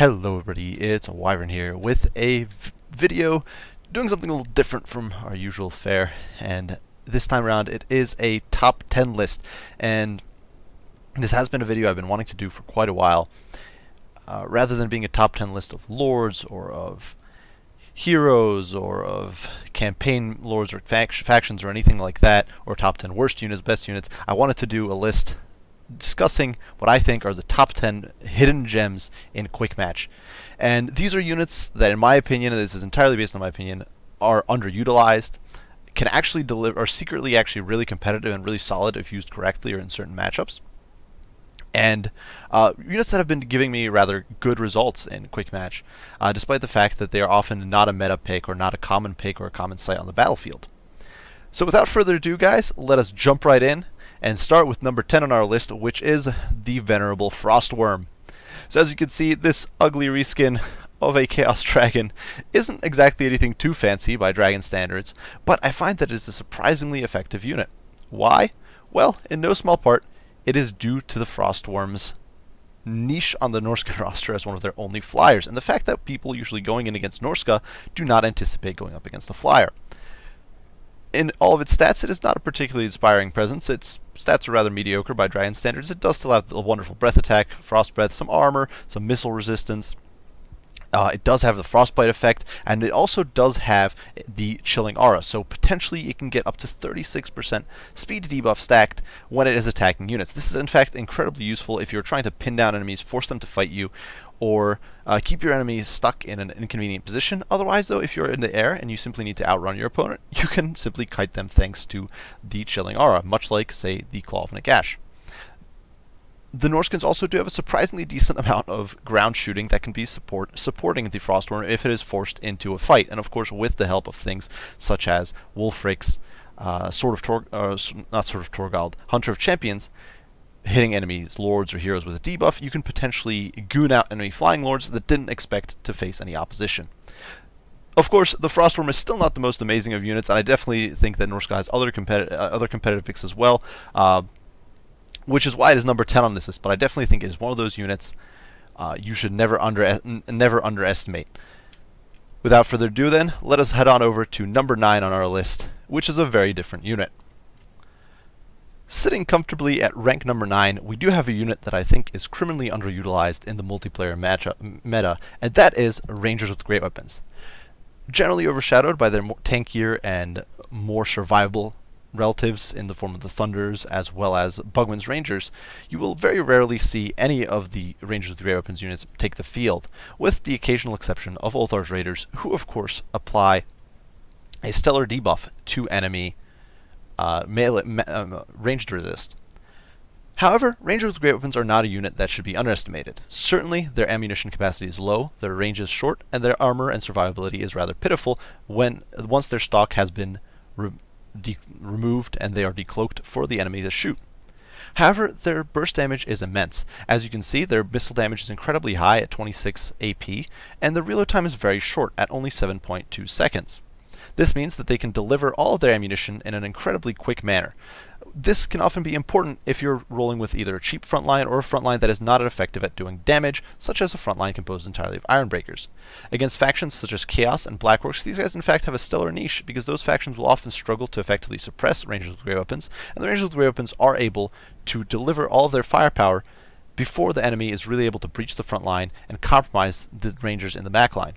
Hello everybody, it's Wyvern here with a video doing something a little different from our usual fare, and this time around it is a top 10 list, and this has been a video I've been wanting to do for quite a while. Rather than being a top 10 list of lords or of heroes or of campaign lords or factions or anything like that, or top 10 worst units, best units, I wanted to do a list discussing what I think are the top 10 hidden gems in Quick Match. And these are units that, in my opinion, and this is entirely based on my opinion, are underutilized, can actually deliver, are secretly actually really competitive and really solid if used correctly or in certain matchups. And units that have been giving me rather good results in Quick Match, despite the fact that they are often not a meta pick or not a common pick or a common sight on the battlefield. So without further ado, guys, let us jump right in and start with number 10 on our list, which is the Venerable Frostworm. So as you can see, this ugly reskin of a Chaos Dragon isn't exactly anything too fancy by Dragon standards, but I find that it is a surprisingly effective unit. Why? Well, in no small part, it is due to the Frostworm's niche on the Norsca roster as one of their only flyers, and the fact that people usually going in against Norsca do not anticipate going up against a flyer. In all of its stats, it is not a particularly inspiring presence. Its stats are rather mediocre by Dragon standards. It does still have the wonderful breath attack, frost breath, some armor, some missile resistance. It does have the frostbite effect, and it also does have the chilling aura, so potentially it can get up to 36% speed debuff stacked when it is attacking units. This is in fact incredibly useful if you're trying to pin down enemies, force them to fight you, or keep your enemies stuck in an inconvenient position. Otherwise, though, if you're in the air and you simply need to outrun your opponent, you can simply kite them thanks to the chilling aura, much like, say, the Claw of Nagash. The Norskins also do have a surprisingly decent amount of ground shooting that can be supporting the Frostworm if it is forced into a fight, and of course with the help of things such as Wulfric's Hunter of Champions, hitting enemies, lords or heroes with a debuff, you can potentially goon out enemy flying lords that didn't expect to face any opposition. Of course, the Frostworm is still not the most amazing of units, and I definitely think that Norsca has other competitive picks as well, which is why it is number 10 on this list, but I definitely think it is one of those units you should never underestimate. Without further ado then, let us head on over to number 9 on our list, which is a very different unit. Sitting comfortably at rank number 9, we do have a unit that I think is criminally underutilized in the multiplayer meta, and that is Rangers with Great Weapons. Generally overshadowed by their more tankier and more survivable relatives in the form of the Thunders as well as Bugman's Rangers, you will very rarely see any of the Rangers with Great Weapons units take the field, with the occasional exception of Ulthar's Raiders, who of course apply a stellar debuff to enemy ranged resist. However, Rangers with Great Weapons are not a unit that should be underestimated. Certainly, their ammunition capacity is low, their range is short, and their armor and survivability is rather pitiful once their stock has been removed and they are decloaked for the enemy to shoot. However, their burst damage is immense. As you can see, their missile damage is incredibly high at 26 AP, and the reload time is very short at only 7.2 seconds. This means that they can deliver all of their ammunition in an incredibly quick manner. This can often be important if you're rolling with either a cheap frontline or a frontline that is not effective at doing damage, such as a frontline composed entirely of Ironbreakers. Against factions such as Chaos and Blackworks, these guys in fact have a stellar niche, because those factions will often struggle to effectively suppress Rangers with Great Weapons, and the Rangers with Great Weapons are able to deliver all of their firepower before the enemy is really able to breach the front line and compromise the Rangers in the back line.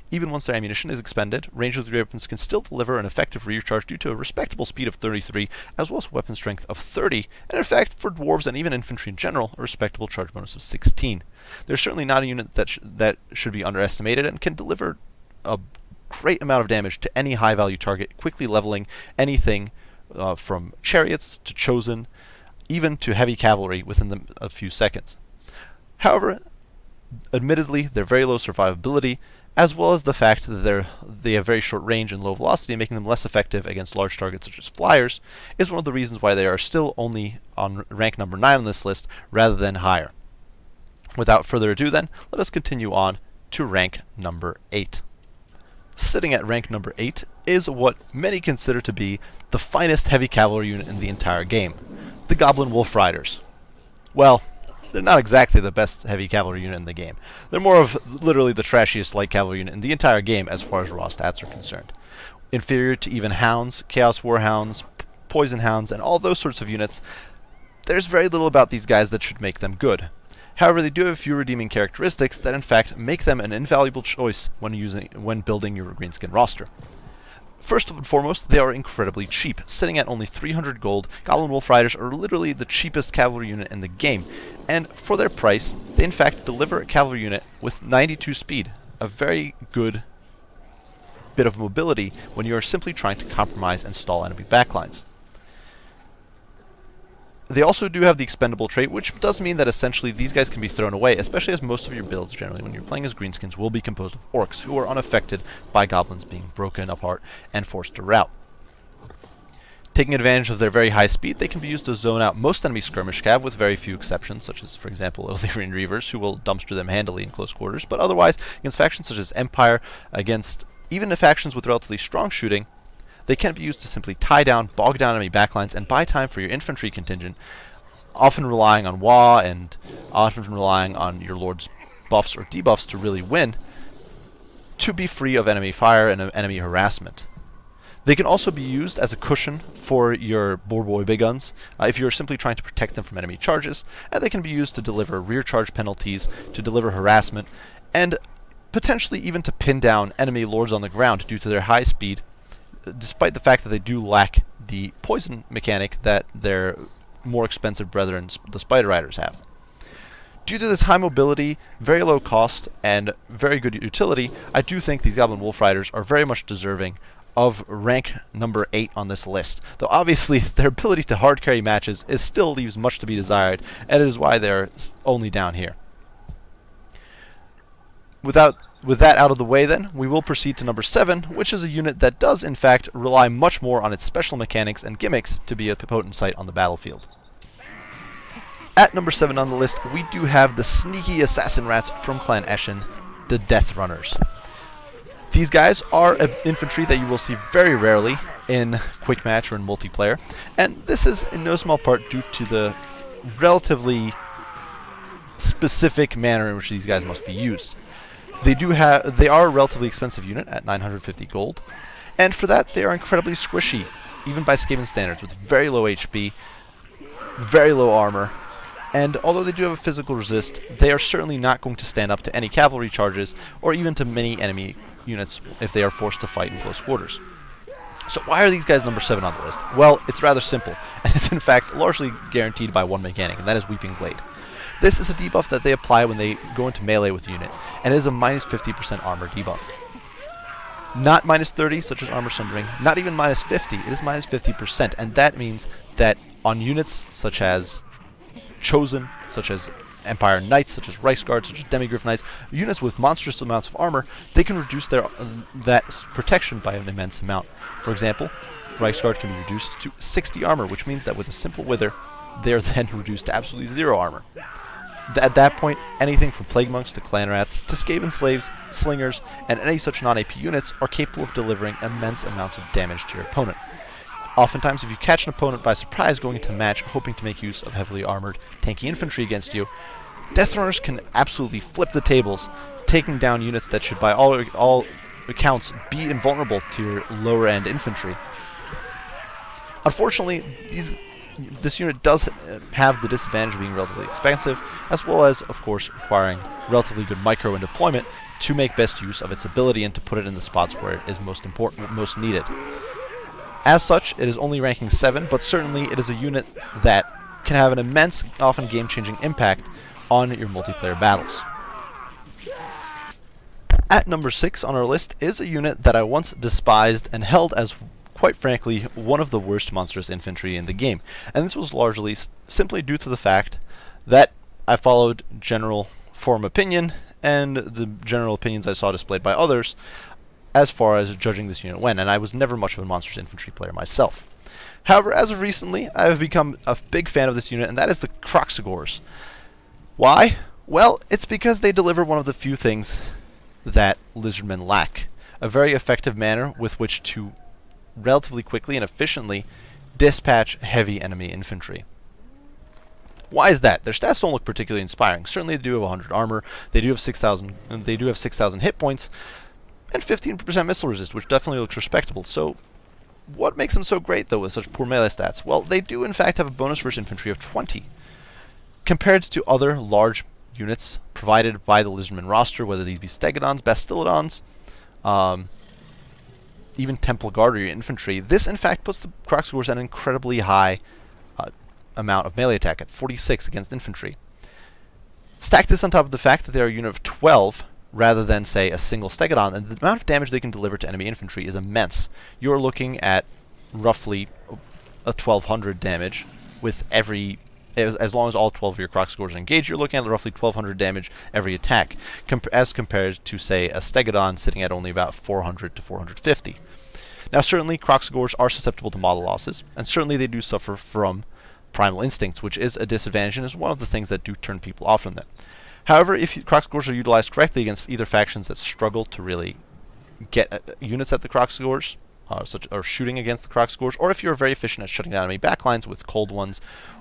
Even once their ammunition is expended, Rangers with Great Weapons can still deliver an effective recharge due to a respectable speed of 33, as well as weapon strength of 30, and in fact, for dwarves and even infantry in general, a respectable charge bonus of 16. They're certainly not a unit that should be underestimated, and can deliver a great amount of damage to any high-value target, quickly leveling anything from chariots to chosen, even to heavy cavalry within a few seconds. However, admittedly, their very low survivability, as well as the fact that they have very short range and low velocity, making them less effective against large targets such as flyers, is one of the reasons why they are still only on rank number 9 on this list rather than higher. Without further ado then, let us continue on to rank number 8. Sitting at rank number 8 is what many consider to be the finest heavy cavalry unit in the entire game, the Goblin Wolf Riders. Well, they're not exactly the best heavy cavalry unit in the game. They're more of literally the trashiest light cavalry unit in the entire game as far as raw stats are concerned. Inferior to even hounds, chaos warhounds, poison hounds, and all those sorts of units. There's very little about these guys that should make them good. However, they do have a few redeeming characteristics that in fact make them an invaluable choice when building your greenskin roster. First and foremost, they are incredibly cheap. Sitting at only 300 gold, Goblin Wolf Riders are literally the cheapest cavalry unit in the game, and for their price, they in fact deliver a cavalry unit with 92 speed, a very good bit of mobility when you are simply trying to compromise and stall enemy backlines. They also do have the expendable trait, which does mean that essentially these guys can be thrown away, especially as most of your builds generally when you're playing as greenskins will be composed of orcs, who are unaffected by goblins being broken apart and forced to rout. Taking advantage of their very high speed, they can be used to zone out most enemy skirmish cav, with very few exceptions, such as, for example, Illyrian Reavers, who will dumpster them handily in close quarters, but otherwise, against factions such as Empire, against even the factions with relatively strong shooting, they can be used to simply tie down, bog down enemy backlines, and buy time for your infantry contingent, often relying on WA and often relying on your lord's buffs or debuffs to really win, to be free of enemy fire and enemy harassment. They can also be used as a cushion for your boy big guns if you're simply trying to protect them from enemy charges, and they can be used to deliver rear charge penalties, to deliver harassment, and potentially even to pin down enemy lords on the ground due to their high speed, despite the fact that they do lack the poison mechanic that their more expensive brethren, the Spider Riders, have. Due to this high mobility, very low cost, and very good utility, I do think these Goblin Wolf Riders are very much deserving of rank number 8 on this list, though obviously their ability to hard carry matches still leaves much to be desired, and it is why they're only down here. With that out of the way then, we will proceed to number 7, which is a unit that does in fact rely much more on its special mechanics and gimmicks to be a potent sight on the battlefield. At number 7 on the list, we do have the sneaky assassin rats from Clan Eshin, the Death Runners. These guys are infantry that you will see very rarely in quick match or in multiplayer, and this is in no small part due to the relatively specific manner in which these guys must be used. They are a relatively expensive unit at 950 gold, and for that they are incredibly squishy, even by Skaven standards, with very low HP, very low armor, and although they do have a physical resist, they are certainly not going to stand up to any cavalry charges, or even to many enemy units if they are forced to fight in close quarters. So why are these guys number 7 on the list? Well, it's rather simple, and it's in fact largely guaranteed by one mechanic, and that is Weeping Blade. This is a debuff that they apply when they go into melee with the unit, and it is a minus 50% armor debuff. Not minus 30, such as Armor Sundering, not even minus 50, it is minus 50%, and that means that on units such as Chosen, such as Empire Knights, such as Reichsguard, such as Demigryph Knights, units with monstrous amounts of armor, they can reduce that protection by an immense amount. For example, Reichsguard can be reduced to 60 armor, which means that with a simple Wither, they are then reduced to absolutely 0 armor. At that point, anything from Plague Monks to Clan Rats to Skaven Slaves, Slingers, and any such non-AP units are capable of delivering immense amounts of damage to your opponent. Oftentimes, if you catch an opponent by surprise going into a match hoping to make use of heavily armored, tanky infantry against you, Death Runners can absolutely flip the tables, taking down units that should by all accounts be invulnerable to your lower-end infantry. Unfortunately, this unit does have the disadvantage of being relatively expensive, as well as, of course, requiring relatively good micro and deployment to make best use of its ability and to put it in the spots where it is most important, most needed. As such, it is only ranking 7, but certainly it is a unit that can have an immense, often game-changing impact on your multiplayer battles. At number 6 on our list is a unit that I once despised and held as, quite frankly, one of the worst monstrous infantry in the game, and this was largely simply due to the fact that I followed general forum opinion and the general opinions I saw displayed by others as far as judging this unit went, and I was never much of a monstrous infantry player myself. However, as of recently, I have become a big fan of this unit, and that is the Gores. Why? Well, it's because they deliver one of the few things that Lizardmen lack: a very effective manner with which to relatively quickly and efficiently dispatch heavy enemy infantry. Why is that? Their stats don't look particularly inspiring. Certainly they do have 100 armor, they do have 6,000 hit points, and 15% missile resist, which definitely looks respectable. So what makes them so great, though, with such poor melee stats? Well, they do in fact have a bonus versus infantry of 20. Compared to other large units provided by the Lizardmen roster, whether these be Stegodons, Bastillodons, even Temple Guard or infantry, this in fact puts the Kroxigors at an incredibly high amount of melee attack at 46 against infantry. Stack this on top of the fact that they are a unit of 12 rather than, say, a single Stegodon, and the amount of damage they can deliver to enemy infantry is immense. You're looking at roughly a 1200 damage with every, as long as all 12 of your Kroxigors are engaged, you're looking at roughly 1200 damage every attack, as compared to, say, a Stegodon sitting at only about 400 to 450. Now, certainly, Kroxigors are susceptible to model losses, and certainly they do suffer from primal instincts, which is a disadvantage and is one of the things that do turn people off from them. However, if Kroxigors are utilized correctly against either factions that struggle to really get units at the Kroxigors, or shooting against the Kroxigors, or if you're very efficient at shutting down enemy backlines with Cold Ones,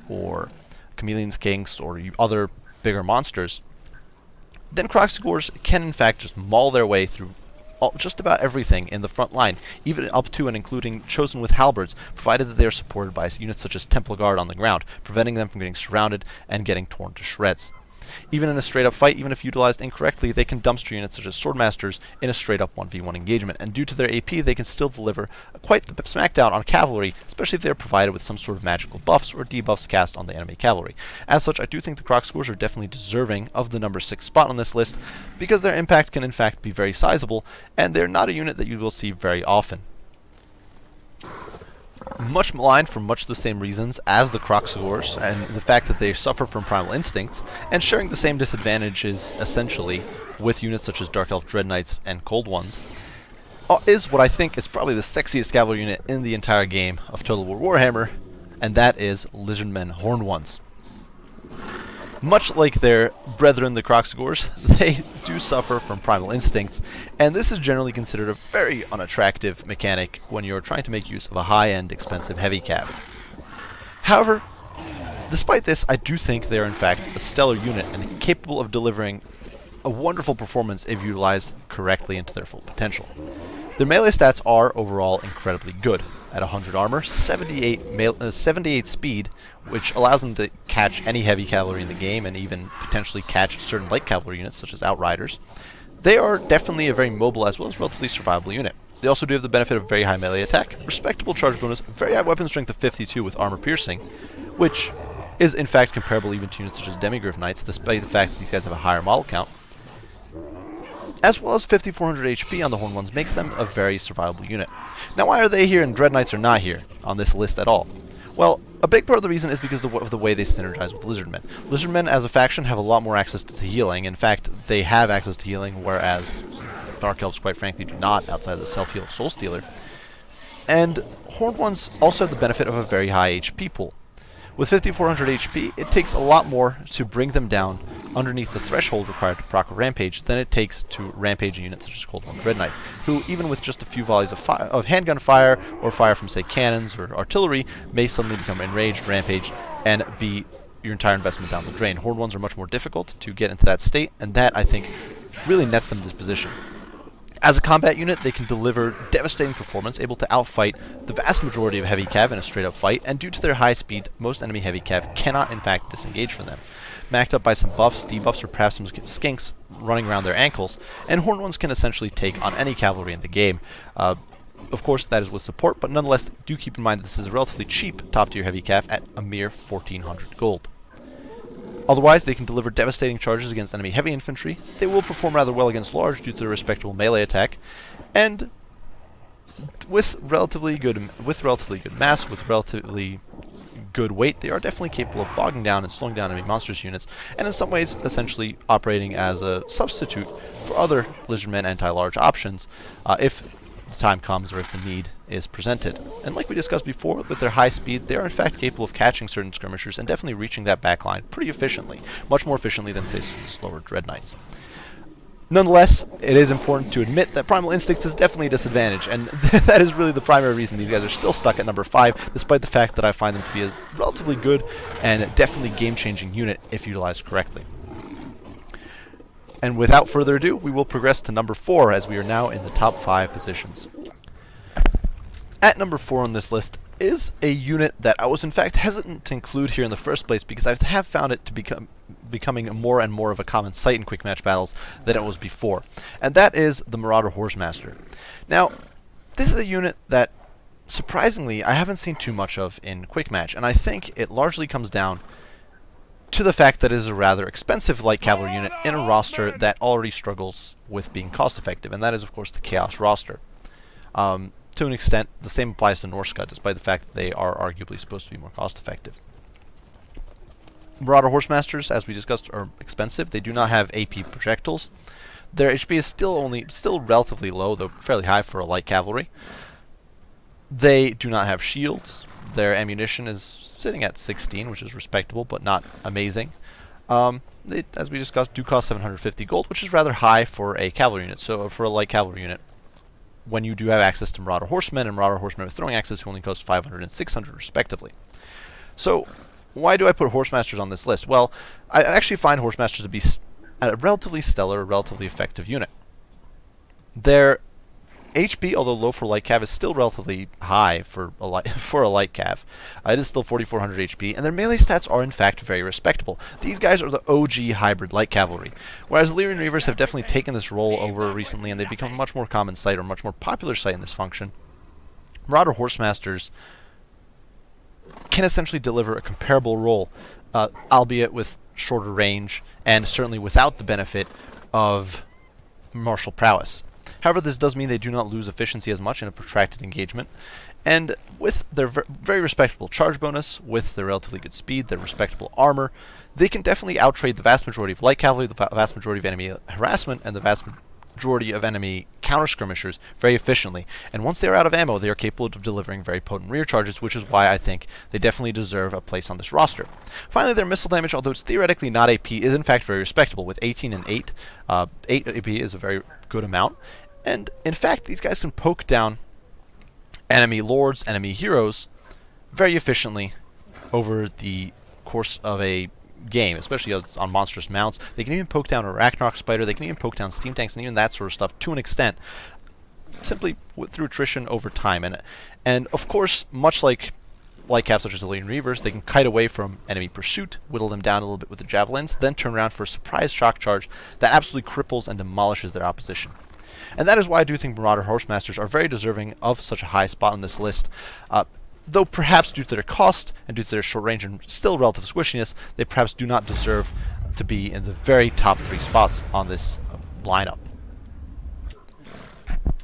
or Chameleon Skinks, or other bigger monsters, then Kroxigors can in fact just maul their way through just about everything in the front line, even up to and including chosen with halberds, provided that they are supported by units such as Temple Guard on the ground, preventing them from getting surrounded and getting torn to shreds. Even in a straight-up fight, even if utilized incorrectly, they can dumpster units such as Swordmasters in a straight-up 1v1 engagement, and due to their AP, they can still deliver quite the smackdown on cavalry, especially if they are provided with some sort of magical buffs or debuffs cast on the enemy cavalry. As such, I do think the Kroxigors are definitely deserving of the number 6 spot on this list, because their impact can in fact be very sizable, and they're not a unit that you will see very often. Much maligned for much the same reasons as the Kroxigors, and the fact that they suffer from primal instincts, and sharing the same disadvantages, essentially, with units such as Dark Elf Dread Knights and Cold Ones, is what I think is probably the sexiest cavalry unit in the entire game of Total War Warhammer, and that is Lizardmen Horned Ones. Much like their brethren, the Kroxigors, they do suffer from primal instincts, and this is generally considered a very unattractive mechanic when you're trying to make use of a high-end, expensive heavy cav. However, despite this, I do think they are in fact a stellar unit and capable of delivering a wonderful performance if utilized correctly into their full potential. Their melee stats are overall incredibly good. At 100 armor, 78 speed, which allows them to catch any heavy cavalry in the game and even potentially catch certain light cavalry units such as Outriders. They are definitely a very mobile as well as relatively survivable unit. They also do have the benefit of very high melee attack, respectable charge bonus, very high weapon strength of 52 with armor piercing, which is in fact comparable even to units such as Demigryph Knights, despite the fact that these guys have a higher model count, as well as 5400 HP on the Horned Ones makes them a very survivable unit. Now, why are they here and Dread Knights are not here on this list at all? Well, a big part of the reason is because of the way they synergize with Lizardmen. Lizardmen as a faction have a lot more access to healing. In fact, they have access to healing, whereas Dark Elves, quite frankly, do not, outside of the self-heal of Soulstealer. And Horned Ones also have the benefit of a very high HP pool. With 5400 HP, it takes a lot more to bring them down underneath the threshold required to proc a rampage than it takes to rampage a unit such as Cold One Dread Knights, who, even with just a few volleys of handgun fire, or fire from, say, cannons or artillery, may suddenly become enraged, rampage, and be your entire investment down the drain. Horned Ones are much more difficult to get into that state, and that, I think, really nets them this position. As a combat unit, they can deliver devastating performance, able to outfight the vast majority of heavy cav in a straight-up fight, and due to their high speed, most enemy heavy cav cannot in fact disengage from them. Macked up by some buffs, debuffs, or perhaps some skinks running around their ankles, and Horned Ones can essentially take on any cavalry in the game. Of course, that is with support, but nonetheless, do keep in mind that this is a relatively cheap top-tier heavy cav at a mere 1400 gold. Otherwise, they can deliver devastating charges against enemy heavy infantry. They will perform rather well against large due to their respectable melee attack, and with relatively good mass, with relatively good weight, they are definitely capable of bogging down and slowing down enemy monsters units, and in some ways, essentially operating as a substitute for other Lizardmen anti-large options, if the time comes or if the need is presented. And like we discussed before, with their high speed, they are in fact capable of catching certain skirmishers and definitely reaching that backline pretty efficiently, much more efficiently than, say, slower Dread Knights. Nonetheless, it is important to admit that Primal Instincts is definitely a disadvantage, and that is really the primary reason these guys are still stuck at number 5, despite the fact that I find them to be a relatively good and definitely game-changing unit if utilized correctly. And without further ado, we will progress to number 4, as we are now in the top 5 positions. At number 4 on this list is a unit that I was in fact hesitant to include here in the first place because I have found it to becoming more and more of a common sight in quick match battles than it was before, and that is the Marauder Horsemaster. Now, this is a unit that surprisingly I haven't seen too much of in quick match, and I think it largely comes down to the fact that it is a rather expensive light cavalry unit in a roster that already struggles with being cost effective, and that is of course the Chaos roster. To an extent, the same applies to Norska, despite the fact that they are arguably supposed to be more cost-effective. Marauder Horsemasters, as we discussed, are expensive. They do not have AP projectiles. Their HP is still relatively low, though fairly high for a light cavalry. They do not have shields. Their ammunition is sitting at 16, which is respectable, but not amazing. They, as we discussed, do cost 750 gold, which is rather high for a cavalry unit. So for a light cavalry unit, when you do have access to Marauder Horsemen and Marauder Horsemen with throwing axes, who only cost 500 and 600 respectively. So, why do I put Horsemasters on this list? Well, I actually find Horsemasters to be a relatively stellar, relatively effective unit. Their HP, although low for light cav, is still relatively high for a light cav. It is still 4400 HP, and their melee stats are in fact very respectable. These guys are the OG hybrid light cavalry, whereas Illyrian Reavers have definitely taken this role over recently, and they've become a much more common sight, or much more popular sight in this function. Marauder Horsemasters can essentially deliver a comparable role, albeit with shorter range, and certainly without the benefit of martial prowess. However, this does mean they do not lose efficiency as much in a protracted engagement, and with their very respectable charge bonus, with their relatively good speed, their respectable armor, they can definitely outtrade the vast majority of light cavalry, the vast majority of enemy harassment, and the vast majority of enemy counter-skirmishers very efficiently. And once they are out of ammo, they are capable of delivering very potent rear charges, which is why I think they definitely deserve a place on this roster. Finally, their missile damage, although it's theoretically not AP, is in fact very respectable. With 18 and 8, 8 AP is a very good amount. And in fact, these guys can poke down enemy lords, enemy heroes, very efficiently over the course of a game, especially on monstrous mounts. They can even poke down a Ragnarok spider, they can even poke down steam tanks, and even that sort of stuff to an extent, simply through attrition over time. And of course, much like light cav such as Illyrian Reavers, they can kite away from enemy pursuit, whittle them down a little bit with the javelins, then turn around for a surprise shock charge that absolutely cripples and demolishes their opposition. And that is why I do think Marauder Horsemasters are very deserving of such a high spot on this list. Though perhaps due to their cost and due to their short range and still relative squishiness, they perhaps do not deserve to be in the very top 3 spots on this lineup.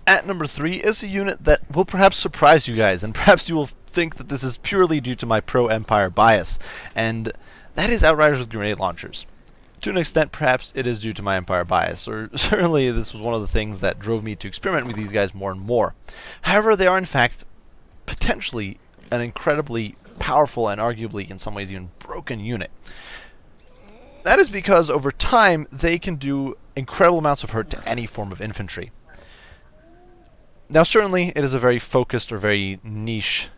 At number 3 is a unit that will perhaps surprise you guys, and perhaps you will think that this is purely due to my pro-Empire bias, and that is Outriders with grenade launchers. To an extent, perhaps it is due to my Empire bias, or certainly this was one of the things that drove me to experiment with these guys more and more. However, they are in fact potentially an incredibly powerful and arguably in some ways even broken unit. That is because over time they can do incredible amounts of hurt to any form of infantry. Now certainly it is a very focused or very niche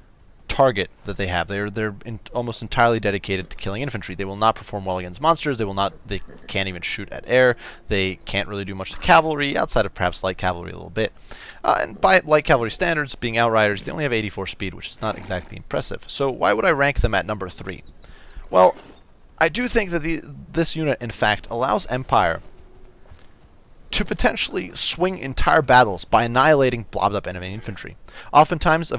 target that they have. They're almost entirely dedicated to killing infantry. They will not perform well against monsters. They can't even shoot at air. They can't really do much to cavalry, outside of perhaps light cavalry a little bit. And by light cavalry standards, being Outriders, they only have 84 speed, which is not exactly impressive. So why would I rank them at number 3? Well, I do think that this unit, in fact, allows Empire to potentially swing entire battles by annihilating blobbed up enemy infantry. Oftentimes,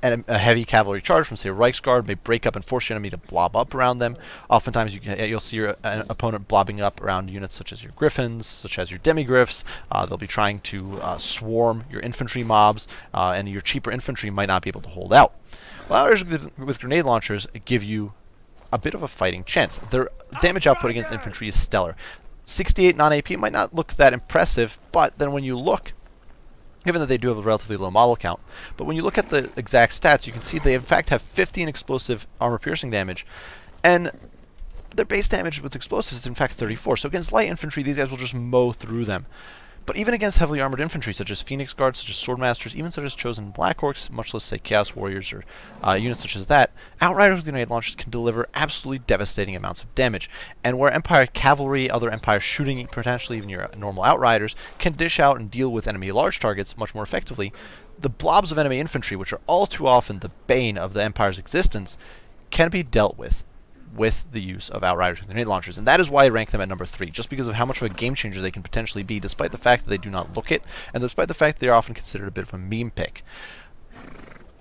a heavy cavalry charge from, say, a Reichsguard may break up and force your enemy to blob up around them. Oftentimes you'll see your opponent blobbing up around units such as your Griffins, such as your Demigriffs. They'll be trying to swarm your infantry mobs, and your cheaper infantry might not be able to hold out. Well, Outriders with grenade launchers give you a bit of a fighting chance. Their damage output against infantry is stellar. 68 non-AP might not look that impressive, but then when you look, given that they do have a relatively low model count, but when you look at the exact stats, you can see they in fact have 15 explosive armor piercing damage, and Their base damage with explosives is in fact 34, so against light infantry, these guys will just mow through them. But even against heavily armored infantry, such as Phoenix Guards, such as Swordmasters, even such as Chosen Black Orcs, much less, say, Chaos Warriors or units such as that, Outriders with grenade launchers can deliver absolutely devastating amounts of damage. And where Empire Cavalry, other Empires shooting, potentially even your normal Outriders, can dish out and deal with enemy large targets much more effectively, the blobs of enemy infantry, which are all too often the bane of the Empire's existence, can be dealt with the use of Outriders with grenade launchers. And that is why I rank them at number 3, just because of how much of a game changer they can potentially be, despite the fact that they do not look it, and despite the fact that they are often considered a bit of a meme pick.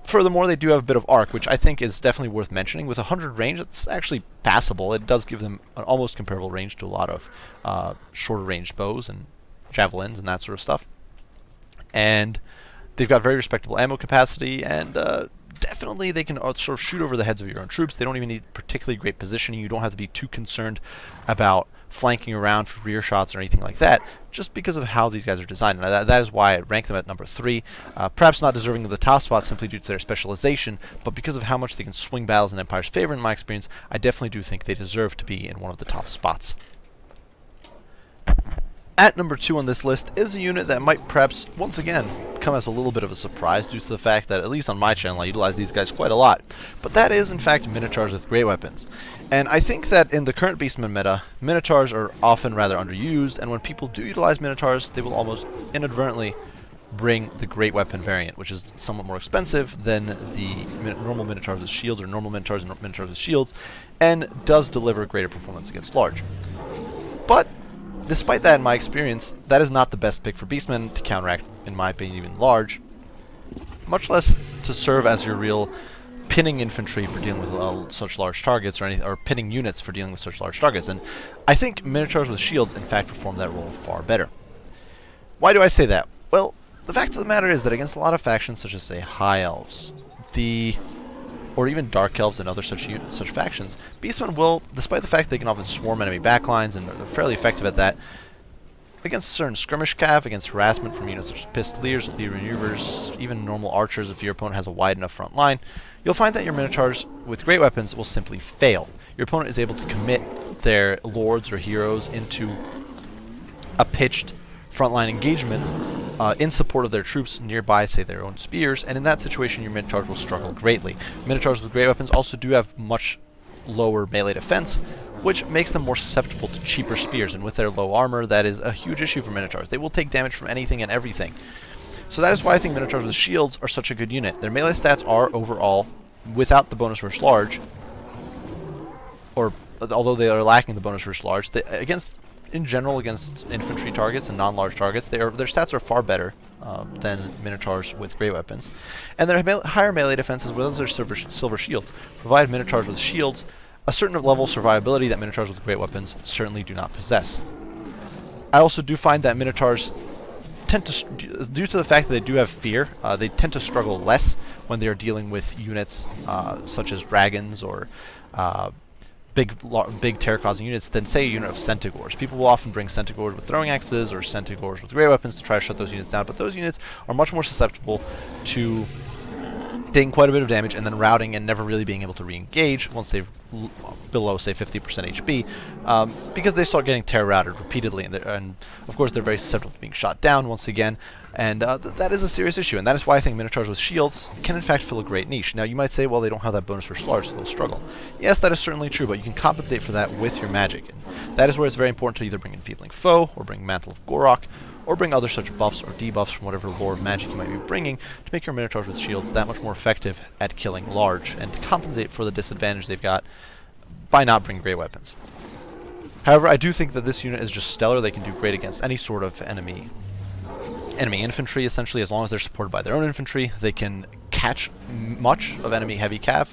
Furthermore, they do have a bit of arc, which I think is definitely worth mentioning. With 100 range, it's actually passable. It does give them an almost comparable range to a lot of shorter range bows and javelins and that sort of stuff. And they've got very respectable ammo capacity, and definitely they can sort of shoot over the heads of your own troops. They don't even need particularly great positioning. You don't have to be too concerned about flanking around for rear shots or anything like that, just because of how these guys are designed. And that is why I rank them at number 3. Perhaps not deserving of the top spot simply due to their specialization, but because of how much they can swing battles in Empire's favor, in my experience, I definitely do think they deserve to be in one of the top spots. At number 2 on this list is a unit that might perhaps, once again, come as a little bit of a surprise due to the fact that, at least on my channel, I utilize these guys quite a lot. But that is, in fact, Minotaurs with great weapons. And I think that in the current Beastman meta, Minotaurs are often rather underused, and when people do utilize Minotaurs, they will almost inadvertently bring the great weapon variant, which is somewhat more expensive than the normal Minotaurs with shields, or normal Minotaurs and Minotaurs with shields, and does deliver greater performance against large. But despite that, in my experience, that is not the best pick for Beastmen to counteract, in my opinion, even large, much less to serve as your real pinning infantry for dealing with such large targets, or pinning units for dealing with such large targets. And I think Minotaurs with shields, in fact, perform that role far better. Why do I say that? Well, the fact of the matter is that against a lot of factions, such as, say, High Elves, or even Dark Elves and other such factions, Beastmen will, despite the fact they can often swarm enemy backlines and are fairly effective at that, against certain skirmish cav, against harassment from units such as Pistoliers, Elite Removers, even normal archers if your opponent has a wide enough front line, you'll find that your Minotaurs with great weapons will simply fail. Your opponent is able to commit their lords or heroes into a pitched frontline engagement in support of their troops nearby, say their own spears, and in that situation your Minotaurs will struggle greatly. Minotaurs with great weapons also do have much lower melee defense, which makes them more susceptible to cheaper spears, and with their low armor, that is a huge issue for Minotaurs. They will take damage from anything and everything. So that is why I think Minotaurs with shields are such a good unit. Their melee stats are overall, without the bonus rush large, or although they are lacking the bonus rush large, in general against infantry targets and non-large targets, their stats are far better than Minotaurs with great weapons. And their higher melee defenses, as well as their silver shields, provide Minotaurs with shields a certain level of survivability that Minotaurs with great weapons certainly do not possess. I also do find that Minotaurs tend to, due to the fact that they do have fear, they tend to struggle less when they are dealing with units such as dragons or big terror-causing units than, say, a unit of Centaurs. People will often bring Centaurs with throwing axes or Centaurs with great weapons to try to shut those units down, but those units are much more susceptible to taking quite a bit of damage and then routing and never really being able to re-engage once they're below, say, 50% HP, because they start getting terror-routed repeatedly, and of course they're very susceptible to being shot down once again, and that is a serious issue, and that is why I think Minotaurs with shields can in fact fill a great niche. Now you might say, well, they don't have that bonus for large, so they'll struggle. Yes, that is certainly true, but you can compensate for that with your magic, and that is where it's very important to either bring Enfeebling Foe, or bring Mantle of Gorok, or bring other such buffs or debuffs from whatever lore of magic you might be bringing to make your Minotaurs with shields that much more effective at killing large, and to compensate for the disadvantage they've got by not bringing great weapons. However, I do think that this unit is just stellar. They can do great against any sort of enemy infantry, essentially, as long as they're supported by their own infantry. They can catch much of enemy heavy cav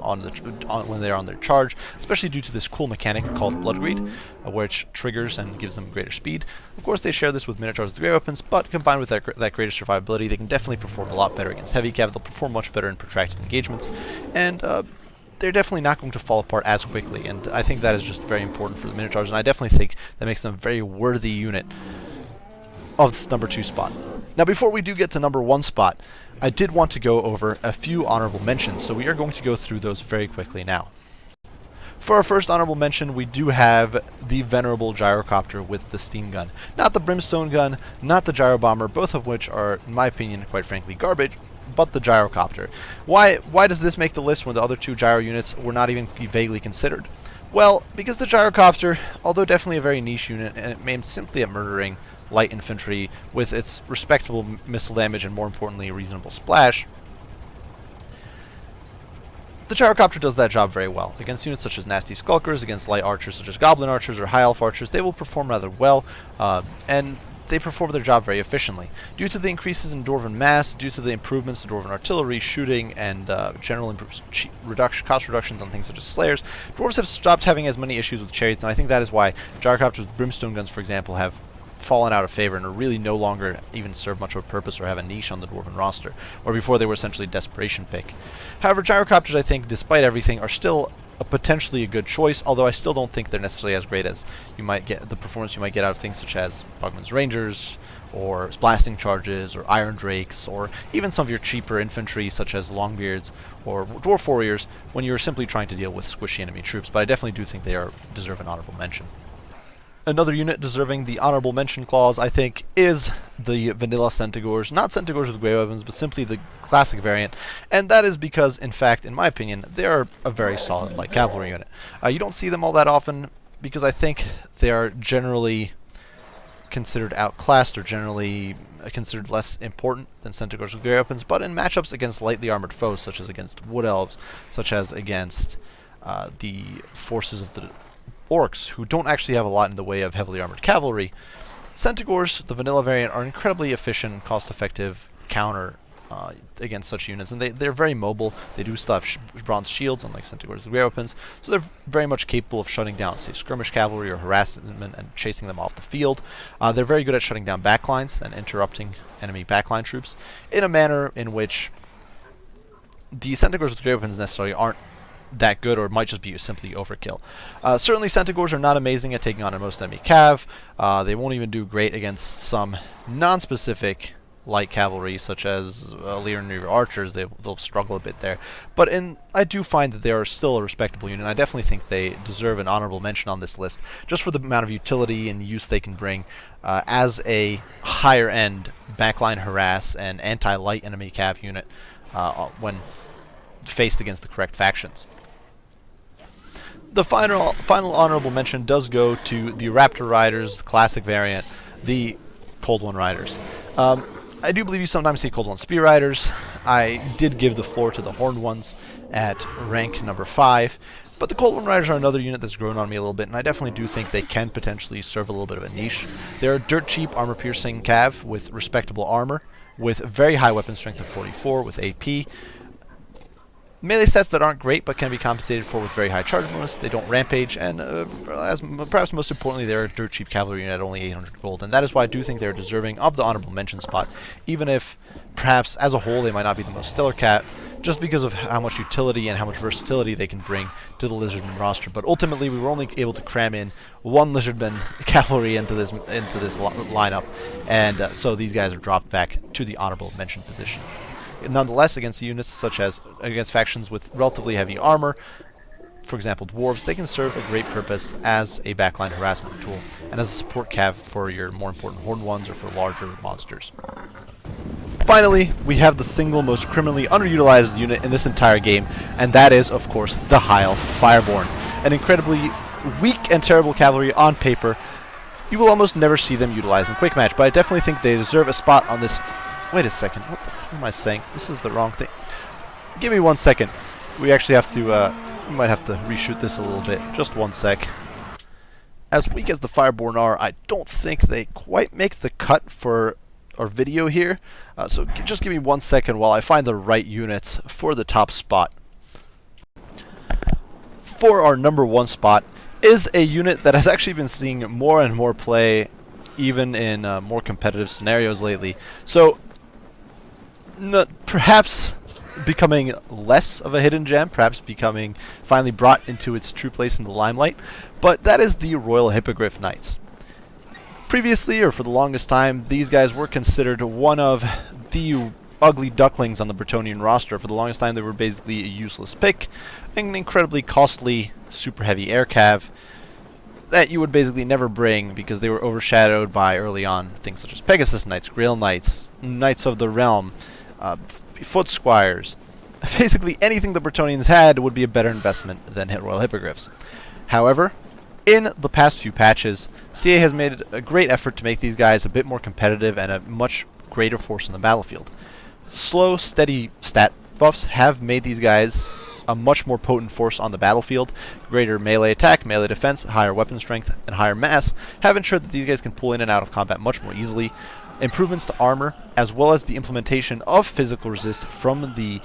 when they're on their charge, especially due to this cool mechanic called Blood Greed, which triggers and gives them greater speed. Of course, they share this with Minotaurs with great weapons, but combined with that greater survivability, they can definitely perform a lot better against heavy cav. They'll perform much better in protracted engagements, and they're definitely not going to fall apart as quickly, and I think that is just very important for the Minotaurs, and I definitely think that makes them a very worthy unit of this number 2 spot. Now, before we do get to number 1 spot, I did want to go over a few honorable mentions, so we are going to go through those very quickly now. For our first honorable mention, we do have the venerable Gyrocopter with the steam gun. Not the brimstone gun, not the gyro bomber, both of which are, in my opinion, quite frankly, garbage, but the Gyrocopter. Why does this make the list when the other two gyro units were not even vaguely considered? Well, because the Gyrocopter, although definitely a very niche unit, and aimed simply at murdering light infantry with its respectable missile damage and, more importantly, a reasonable splash, the Gyrocopter does that job very well. Against units such as Nasty Skulkers, against light archers such as Goblin Archers or High Elf Archers, they will perform rather well, and they perform their job very efficiently. Due to the increases in Dwarven mass, due to the improvements to Dwarven artillery, shooting, and general cost reductions on things such as Slayers, Dwarves have stopped having as many issues with chariots, and I think that is why Gyrocopters with brimstone guns, for example, have fallen out of favor and are really no longer even serve much of a purpose or have a niche on the Dwarven roster, where before they were essentially a desperation pick. However, Gyrocopters, I think, despite everything, are still potentially a good choice, although I still don't think they're necessarily as great as you might get the performance you might get out of things such as Bugman's Rangers, or blasting charges, or Iron Drakes, or even some of your cheaper infantry such as Longbeards or Dwarf Warriors when you're simply trying to deal with squishy enemy troops, but I definitely do think they deserve an honorable mention. Another unit deserving the honorable mention clause, I think, is the vanilla Centaurs. Not Centaurs with great weapons, but simply the classic variant. And that is because, in fact, in my opinion, they are a very solid light cavalry unit. You don't see them all that often because I think they are generally considered outclassed or generally considered less important than Centaurs with great weapons. But in matchups against lightly armored foes, such as against Wood Elves, such as against the forces of the Orcs, who don't actually have a lot in the way of heavily armored cavalry, Centaurs, the vanilla variant, are incredibly efficient and cost-effective counter against such units, and they're very mobile. They do still have bronze shields, unlike Centaurs with great weapons, so they're very much capable of shutting down, say, skirmish cavalry or harassing them and chasing them off the field. They're very good at shutting down backlines and interrupting enemy backline troops in a manner in which the Centaurs with great weapons necessarily aren't that good, or it might just be simply overkill. Certainly Centaurs are not amazing at taking on most enemy cav. They won't even do great against some non-specific light cavalry, such as Lyran Reaver Archers. They'll struggle a bit there. But I do find that they are still a respectable unit, and I definitely think they deserve an honorable mention on this list, just for the amount of utility and use they can bring as a higher-end backline harass and anti-light enemy cav unit when faced against the correct factions. The final honorable mention does go to the Raptor Riders, classic variant, the Cold One Riders. I do believe you sometimes see Cold One Spear Riders. I did give the floor to the Horned ones at rank number 5, but the Cold One Riders are another unit that's grown on me a little bit, and I definitely do think they can potentially serve a little bit of a niche. They're a dirt cheap armor-piercing cav with respectable armor, with very high weapon strength of 44, with AP, melee stats that aren't great but can be compensated for with very high charge bonus. They don't rampage, and perhaps most importantly, they're a dirt cheap cavalry unit at only 800 gold, and that is why I do think they're deserving of the honorable mention spot, even if perhaps as a whole they might not be the most stellar cat, just because of how much utility and how much versatility they can bring to the Lizardman roster. But ultimately, we were only able to cram in one Lizardman cavalry into this lineup, and so these guys are dropped back to the honorable mention position. Nonetheless, against units such as against factions with relatively heavy armor, for example dwarves, they can serve a great purpose as a backline harassment tool and as a support cav for your more important Horned ones or for larger monsters. Finally, we have the single most criminally underutilized unit in this entire game, and that is, of course, the Heil Fireborn. An incredibly weak and terrible cavalry on paper. You will almost never see them utilized in Quick Match, but I definitely think they deserve a spot on this. Wait a second, what the hell am I saying? This is the wrong thing. Give me 1 second. We actually have to, we might have to reshoot this a little bit. Just 1 sec. As weak as the Fireborn are, I don't think they quite make the cut for our video here. So just give me 1 second while I find the right units for the top spot. For our number 1 spot is a unit that has actually been seeing more and more play, even in more competitive scenarios lately. So, perhaps becoming less of a hidden gem, perhaps becoming finally brought into its true place in the limelight, but that is the Royal Hippogriff Knights. Previously, or for the longest time, these guys were considered one of the ugly ducklings on the Bretonnian roster. For the longest time, they were basically a useless pick, an incredibly costly, super heavy air cav that you would basically never bring because they were overshadowed by early on things such as Pegasus Knights, Grail Knights, Knights of the Realm, Foot Squires. Basically anything the Bretonnians had would be a better investment than Royal Hippogriffs. However, in the past few patches, CA has made a great effort to make these guys a bit more competitive and a much greater force on the battlefield. Slow, steady stat buffs have made these guys a much more potent force on the battlefield. Greater melee attack, melee defense, higher weapon strength, and higher mass have ensured that these guys can pull in and out of combat much more easily. Improvements to armor, as well as the implementation of physical resist from the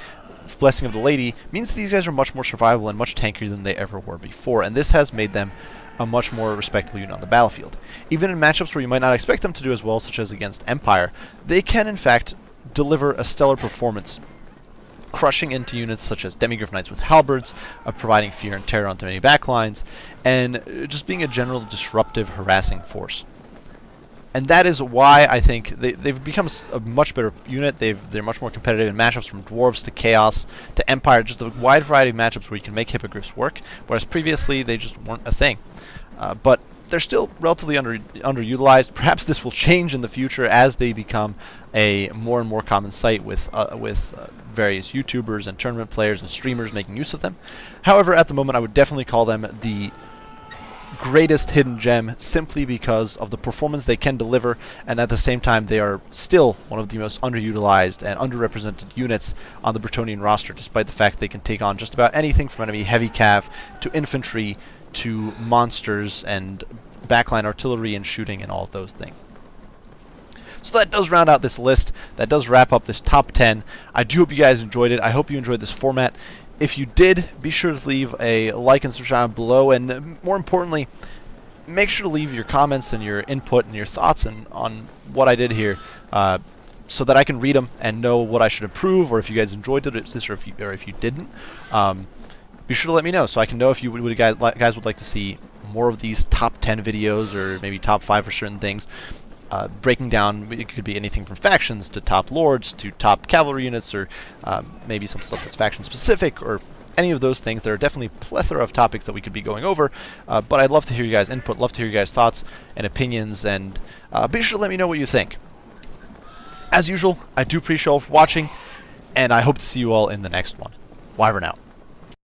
Blessing of the Lady, means that these guys are much more survivable and much tankier than they ever were before, and this has made them a much more respectable unit on the battlefield. Even in matchups where you might not expect them to do as well, such as against Empire, they can in fact deliver a stellar performance, crushing into units such as Demigryph Knights with halberds, providing fear and terror onto many backlines, and just being a general disruptive, harassing force. And that is why I think they've become a much better unit. They're much more competitive in matchups from Dwarves to Chaos to Empire, just a wide variety of matchups where you can make Hippogriffs work, whereas previously they just weren't a thing. But they're still relatively underutilized. Perhaps this will change in the future as they become a more and more common sight with various YouTubers and tournament players and streamers making use of them. However, at the moment, I would definitely call them the greatest hidden gem simply because of the performance they can deliver, and at the same time they are still one of the most underutilized and underrepresented units on the Bretonnian roster, despite the fact they can take on just about anything from enemy heavy cav to infantry to monsters and backline artillery and shooting and all of those things. So that does round out this list. That does wrap up this top 10. I do hope you guys enjoyed it. I hope you enjoyed this format. If you did, be sure to leave a like and subscribe below, and more importantly, make sure to leave your comments and your input and your thoughts on what I did here, so that I can read them and know what I should improve, or if you guys enjoyed it, or if you didn't. Be sure to let me know so I can know if you guys would like to see more of these top 10 videos, or maybe top 5 for certain things. Breaking down, it could be anything from factions to top lords to top cavalry units, or maybe some stuff that's faction specific, or any of those things. There are definitely a plethora of topics that we could be going over, but I'd love to hear you guys' input, love to hear you guys' thoughts and opinions, and be sure to let me know what you think. As usual, I do appreciate you all for watching, and I hope to see you all in the next one. Wyvern out.